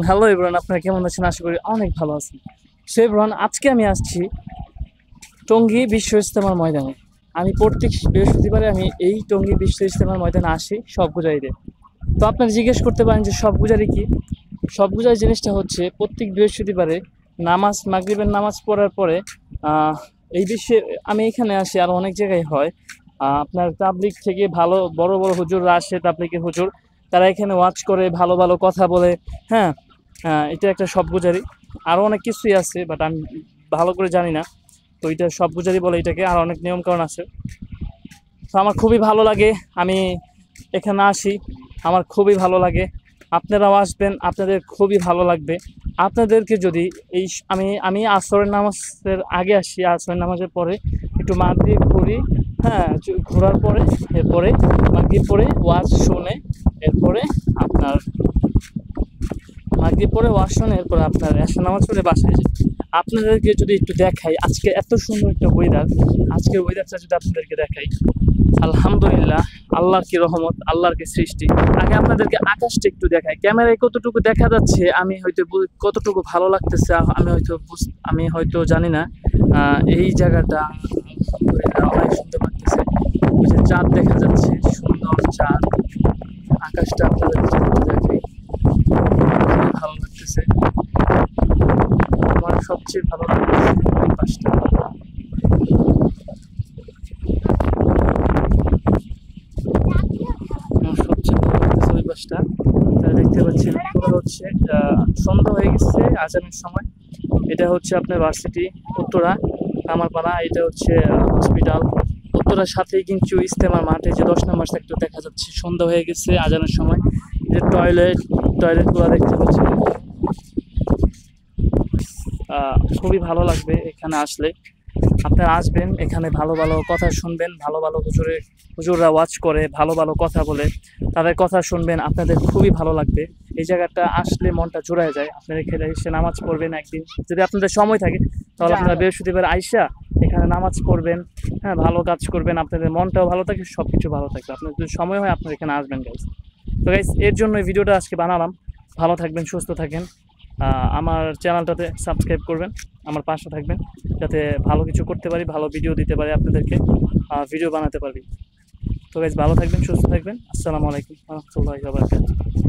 Hello everyone, আপনারা কেমন আছেন? আশা করি অনেক ভালো আছেন। সো এভরিওয়ান, আজকে আমি আসছি টঙ্গী বিশ্ব ইজতেমার ময়দানে। আমি প্রত্যেক বৃহস্পতিবারে এই টঙ্গী বিশ্ব ইজতেমার ময়দানে আসি সব পূজারীরে। তো আপনারা জিজ্ঞেস করতে পারেন যে সব পূজারি কি? সব পূজারি জিনিসটা হচ্ছে প্রত্যেক বৃহস্পতিবারে মাগরিবের নামাজ পড়ার পরে এই বিশ্বে আমি এখানে আসি, আর অনেক জায়গায় হয়। আপনার তাবলিগ থেকে ভালো বড় বড় হুজুররা আসে, তাবলিগের হুজুর, তারা এখানে ওয়াজ করে, ভালো ভালো কথা বলে। হ্যাঁ, এটা একটা সব পূজারি। আরও অনেক কিছুই আছে, বাট আমি ভালো করে জানি না। তো এটা সব পূজারি বলে এটাকে, আর অনেক নিয়মকানুন আছে। তো আমার খুবই ভালো লাগে, আমি এখানে আসি, আমার খুবই ভালো লাগে। আপনারাও আসবেন, আপনাদের খুবই ভালো লাগবে। আপনাদেরকে যদি এই আমি আমি আসরের নামাজের আগে আসি, আসরের নামাজের পরে একটু মাগরিব ঘুরি। হ্যাঁ, ঘোরার পরে এরপরে মাগরিব পরে ওয়াজ শুনে, এরপরে আপনার মাগরিব পরে ওয়াজ শুনে এরপরে আপনার এশার নামাজ পড়ে বাসায় যাই। আপনাদেরকে যদি একটু দেখাই, আজকে এত সুন্দর একটা ওয়েদার, আজকের ওয়েদারটা যদি আপনাদেরকে দেখাই, আলহামদুলিল্লাহ, আল্লাহর কি রহমত, আল্লাহর কি সৃষ্টি। আগে আপনাদেরকে আকাশটা একটু দেখাই, ক্যামেরায় কতটুকু দেখা যাচ্ছে, আমি হয়তো কতটুকু ভালো লাগতেছে আমি হয়তো জানি না। এই জায়গাটা আলহামদুলিল্লাহ অনেক সুন্দর লাগতেছে। ওই যে চাঁদ দেখা যাচ্ছে, সুন্দর চাঁদ। আকাশটা আপনাদেরকে একটু দেখাই, খুবই ভালো লাগতেছে। আমার সবচেয়ে ভালো লাগতেছে ওই পাশটা। আমার সবচেয়ে ভালো লাগতেছে ওই পাশটা। দেখতে পাচ্ছেন পুরো হচ্ছে সন্ধ্যা হয়ে গেছে আজানের সময়। এটা হচ্ছে আপনার ভার্সিটি উত্তরা কামারপাড়া, এটা হচ্ছে হসপিটাল। উত্তরার সাথেই কিন্তু ইজতেমার মাঠে যে 10 নম্বর সেক্টর দেখা যাচ্ছে, সন্ধ্যা হয়ে গেছে আজানের সময়। যে টয়লেটগুলো দেখতে পাচ্ছেন, খুবই ভালো লাগবে এখানে আসলে। আপনারা আসবেন, এখানে ভালো ভালো কথা শুনবেন, ভালো ভালো হুজুররা ওয়াজ করে, ভালো ভালো কথা বলে, তাদের কথা শুনবেন, আপনাদের খুবই ভালো লাগবে। এই জায়গাটা আসলে মনটা জুড়ায় যায়। আপনারা এখানে এসে নামাজ পড়বেন একদিন, যদি আপনাদের সময় থাকে, তাহলে আপনারা বৃহস্পতিবার আইসা এখানে নামাজ পড়বেন। হ্যাঁ, ভালো কাজ করবেন, আপনাদের মনটাও ভালো থাকে, সব কিছু ভালো থাকবে। আপনার যদি সময় হয় আপনারা এখানে আসবেন গাইস। তো গাইস, এর জন্য এই ভিডিওটা আজকে বানালাম। ভালো থাকবেন, সুস্থ থাকেন। আমার চ্যানেলটাতে সাবস্ক্রাইব করবেন, আমার পাশে থাকবেন, যাতে ভালো কিছু করতে পারি, ভালো ভিডিও দিতে পারি আপনাদেরকে, ভিডিও বানাতে পারি। তো গাইস, ভালো থাকবেন, সুস্থ থাকবেন। আসসালামু আলাইকুম ওয়া রাহমাতুল্লাহি ওয়া বারাকাতুহু।